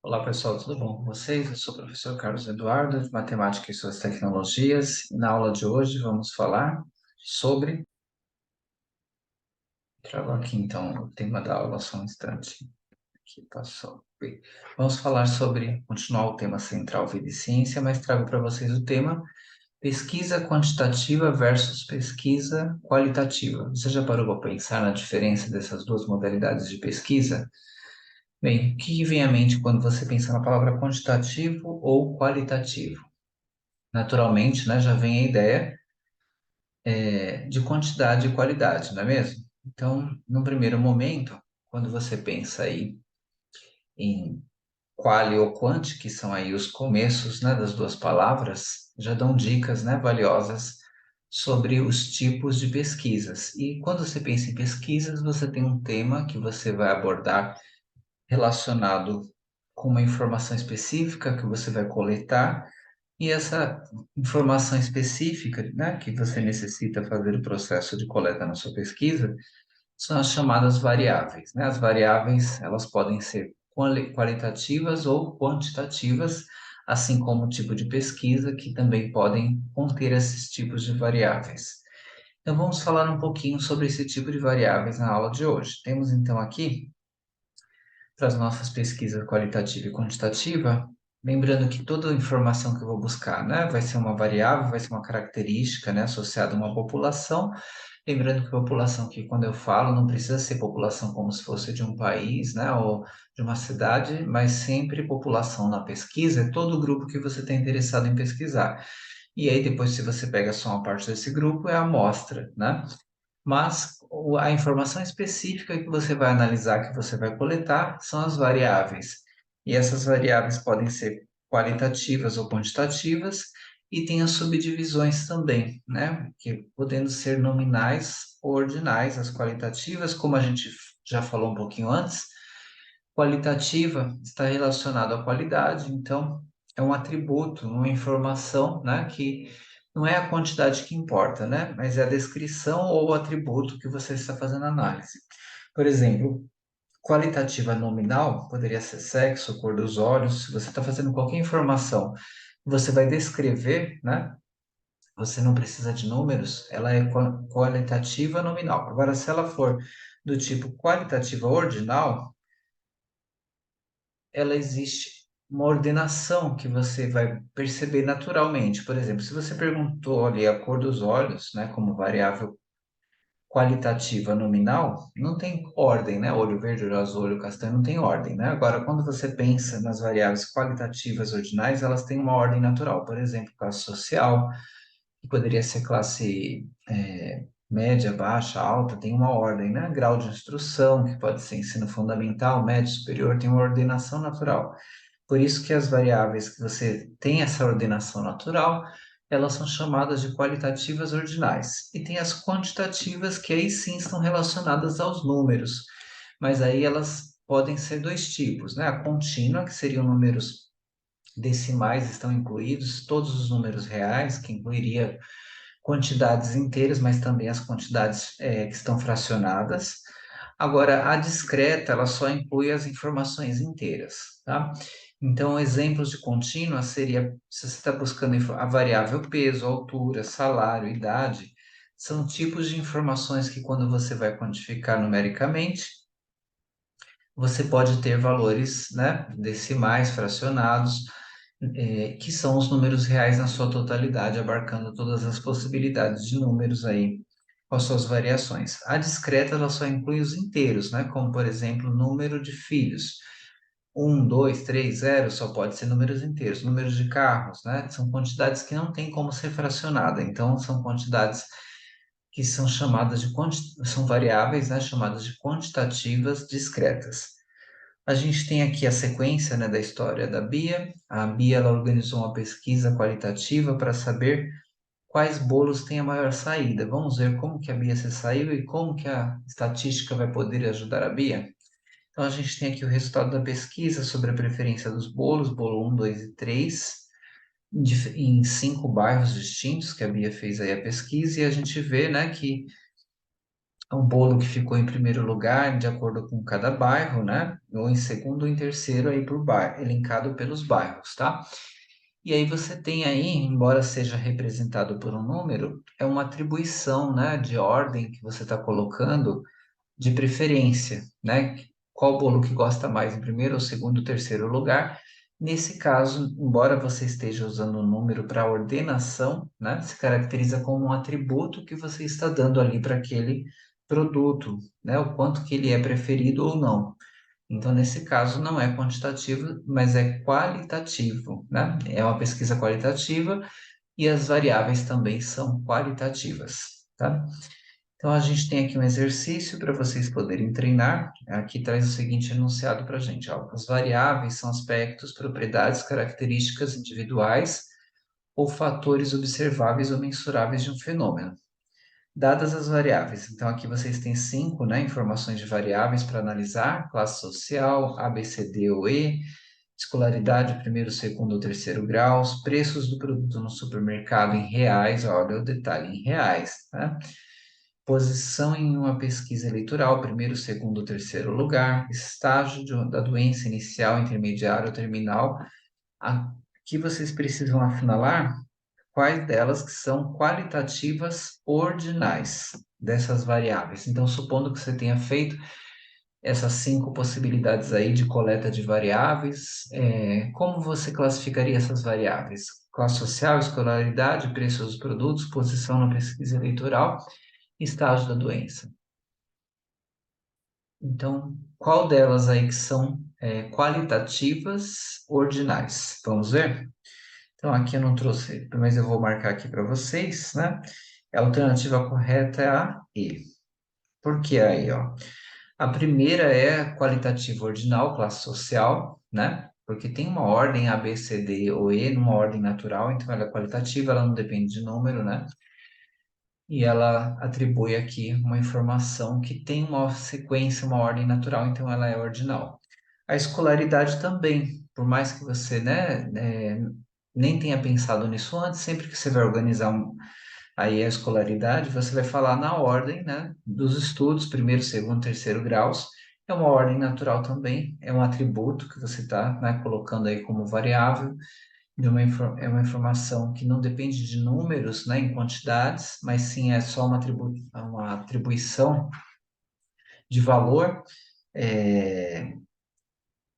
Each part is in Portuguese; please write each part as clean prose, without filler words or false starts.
Olá pessoal, tudo bom com vocês? Eu sou o professor Carlos Eduardo, de Matemática e Suas Tecnologias. E na aula de hoje vamos falar sobre. Trago aqui então o tema da aula, só um instante. Aqui passou. Bem, vamos falar sobre, continuar o tema central vida e ciência, mas trago para vocês o tema pesquisa quantitativa versus pesquisa qualitativa. Você já parou para pensar na diferença dessas duas modalidades de pesquisa? Bem, o que vem à mente quando você pensa na palavra quantitativo ou qualitativo? Naturalmente, né, já vem a ideia de quantidade e qualidade, não é mesmo? Então, no primeiro momento, quando você pensa aí em quali ou quanti, que são aí os começos, né, das duas palavras, já dão dicas, né, valiosas sobre os tipos de pesquisas. E quando você pensa em pesquisas, você tem um tema que você vai abordar relacionado com uma informação específica que você vai coletar. E essa informação específica, né, que você necessita fazer o processo de coleta na sua pesquisa, são as chamadas variáveis, né? As variáveis, elas podem ser qualitativas ou quantitativas, assim como o tipo de pesquisa, que também podem conter esses tipos de variáveis. Então, vamos falar um pouquinho sobre esse tipo de variáveis na aula de hoje. Temos então aqui para as nossas pesquisas qualitativa e quantitativa, lembrando que toda informação que eu vou buscar, né, vai ser uma variável, vai ser uma característica, né, associada a uma população. Lembrando que população que quando eu falo não precisa ser população como se fosse de um país, né, ou de uma cidade, mas sempre população na pesquisa é todo o grupo que você está interessado em pesquisar. E aí depois, se você pega só uma parte desse grupo, é a amostra, né? Mas a informação específica que você vai analisar, que você vai coletar, são as variáveis. E essas variáveis podem ser qualitativas ou quantitativas, e tem as subdivisões também, né? Que podendo ser nominais ou ordinais, as qualitativas, como a gente já falou um pouquinho antes, qualitativa está relacionado à qualidade, então é um atributo, uma informação, né, que não é a quantidade que importa, né, mas é a descrição ou o atributo que você está fazendo análise. Por exemplo, qualitativa nominal poderia ser sexo, cor dos olhos. Se você está fazendo qualquer informação, você vai descrever, né? Você não precisa de números, ela é qualitativa nominal. Agora, se ela for do tipo qualitativa ordinal, ela existe uma ordenação que você vai perceber naturalmente. Por exemplo, se você perguntou ali a cor dos olhos, né, como variável qualitativa nominal, não tem ordem, né? Olho verde, olho azul, olho castanho, não tem ordem, né? Agora, quando você pensa nas variáveis qualitativas ordinais, elas têm uma ordem natural. Por exemplo, classe social, que poderia ser classe média, baixa, alta, tem uma ordem, né? Grau de instrução, que pode ser ensino fundamental, médio, superior, tem uma ordenação natural. Por isso que as variáveis que você tem essa ordenação natural, elas são chamadas de qualitativas ordinais. E tem as quantitativas que aí sim estão relacionadas aos números, mas aí elas podem ser dois tipos, né? A contínua, que seriam números decimais, estão incluídos, todos os números reais, que incluiria quantidades inteiras, mas também as quantidades que estão fracionadas. Agora, a discreta, ela só inclui as informações inteiras, tá? Então, exemplos de contínua seria, se você está buscando a variável peso, altura, salário, idade, são tipos de informações que quando você vai quantificar numericamente, você pode ter valores, né, decimais, fracionados, que são os números reais na sua totalidade, abarcando todas as possibilidades de números aí, com as suas variações. A discreta, ela só inclui os inteiros, né, como, por exemplo, número de filhos. Um, dois, três, zero, só pode ser números inteiros. Números de carros, né, são quantidades que não tem como ser fracionada, então são quantidades que são chamadas de, são variáveis, né, chamadas de quantitativas discretas. A gente tem aqui a sequência, né, da história da Bia. A Bia ela organizou uma pesquisa qualitativa para saber quais bolos têm a maior saída. Vamos ver como que a Bia se saiu e como que a estatística vai poder ajudar a Bia. Então a gente tem aqui o resultado da pesquisa sobre a preferência dos bolos, bolo um, 2 e 3, em 5 bairros distintos que a Bia fez aí a pesquisa, e a gente vê, né, que o bolo que ficou em primeiro lugar, de acordo com cada bairro, né? Ou em segundo ou em terceiro aí por bairro, elencado pelos bairros, tá? E aí você tem aí, embora seja representado por um número, é uma atribuição, né, de ordem que você está colocando de preferência, né? Qual bolo que gosta mais em primeiro, ou segundo, ou terceiro lugar. Nesse caso, embora você esteja usando um número para ordenação, né? Se caracteriza como um atributo que você está dando ali para aquele produto, né? O quanto que ele é preferido ou não. Então, nesse caso, não é quantitativo, mas é qualitativo, né? É uma pesquisa qualitativa e as variáveis também são qualitativas, tá? Então, a gente tem aqui um exercício para vocês poderem treinar. Aqui traz o seguinte enunciado para a gente, ó. As variáveis são aspectos, propriedades, características individuais ou fatores observáveis ou mensuráveis de um fenômeno. Dadas as variáveis, então aqui vocês têm 5, né, informações de variáveis para analisar: classe social, A, B, C, D ou E, escolaridade, primeiro, segundo ou terceiro graus, preços do produto no supermercado em reais, olha o detalhe, em reais, tá? Posição em uma pesquisa eleitoral, primeiro, segundo ou terceiro lugar, estágio da doença inicial, intermediário ou terminal. Aqui vocês precisam assinalar quais delas que são qualitativas ordinais dessas variáveis. Então, supondo que você tenha feito essas 5 possibilidades aí de coleta de variáveis, como você classificaria essas variáveis? Classe social, escolaridade, preço dos produtos, posição na pesquisa eleitoral, estágio da doença. Então, qual delas aí que são qualitativas ordinais? Vamos ver? Então, aqui eu não trouxe, mas eu vou marcar aqui para vocês, né? A alternativa correta é a E. Por que a E, ó? A primeira é qualitativa ordinal, classe social, né? Porque tem uma ordem A, B, C, D ou E, numa ordem natural, então ela é qualitativa, ela não depende de número, né? E ela atribui aqui uma informação que tem uma sequência, uma ordem natural, então ela é ordinal. A escolaridade também, por mais que você, né, nem tenha pensado nisso antes, sempre que você vai organizar aí a escolaridade, você vai falar na ordem, né, dos estudos, primeiro, segundo, terceiro graus. É uma ordem natural também, é um atributo que você está, né, colocando aí como variável é uma informação que não depende de números, né, em quantidades, mas sim é só uma atribuição de valor, é,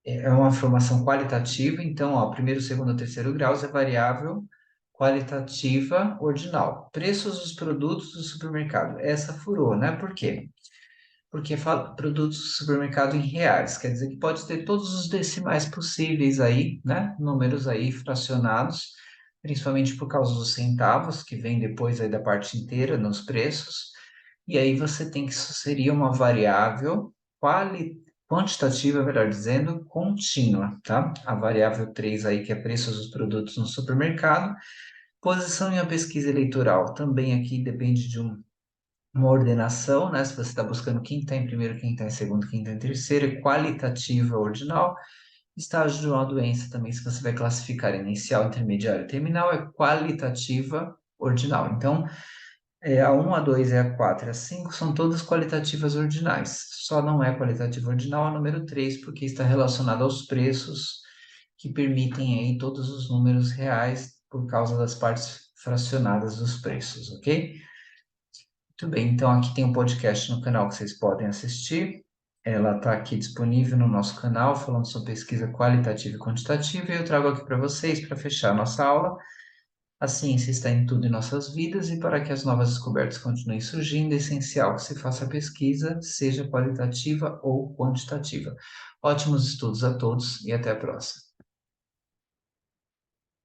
é uma informação qualitativa, então, ó, primeiro, segundo, terceiro graus é variável qualitativa ordinal. Preços dos produtos do supermercado. Essa furou, né? Por quê? Porque fala produtos do supermercado em reais, quer dizer que pode ter todos os decimais possíveis aí, né? Números aí fracionados, principalmente por causa dos centavos, que vem depois aí da parte inteira nos preços. E aí você tem que isso seria uma variável quantitativa, melhor dizendo, contínua, tá? A variável 3 aí, que é preços dos produtos no supermercado. Posição em uma pesquisa eleitoral, também aqui depende de uma ordenação, né? Se você está buscando quem está em primeiro, quem está em segundo, quem está em terceiro, é qualitativa ordinal. Estágio de uma doença também, se você vai classificar inicial, intermediário, terminal, é qualitativa ordinal. Então, a 1, a 2, a 4 e a 5 são todas qualitativas ordinais. Só não é qualitativa ordinal a número 3, porque está relacionada aos preços que permitem aí todos os números reais por causa das partes fracionadas dos preços, ok? Muito bem, então aqui tem um podcast no canal que vocês podem assistir. Ela está aqui disponível no nosso canal, falando sobre pesquisa qualitativa e quantitativa, e eu trago aqui para vocês, para fechar a nossa aula. A ciência está em tudo em nossas vidas, e para que as novas descobertas continuem surgindo, é essencial que se faça pesquisa, seja qualitativa ou quantitativa. Ótimos estudos a todos e até a próxima.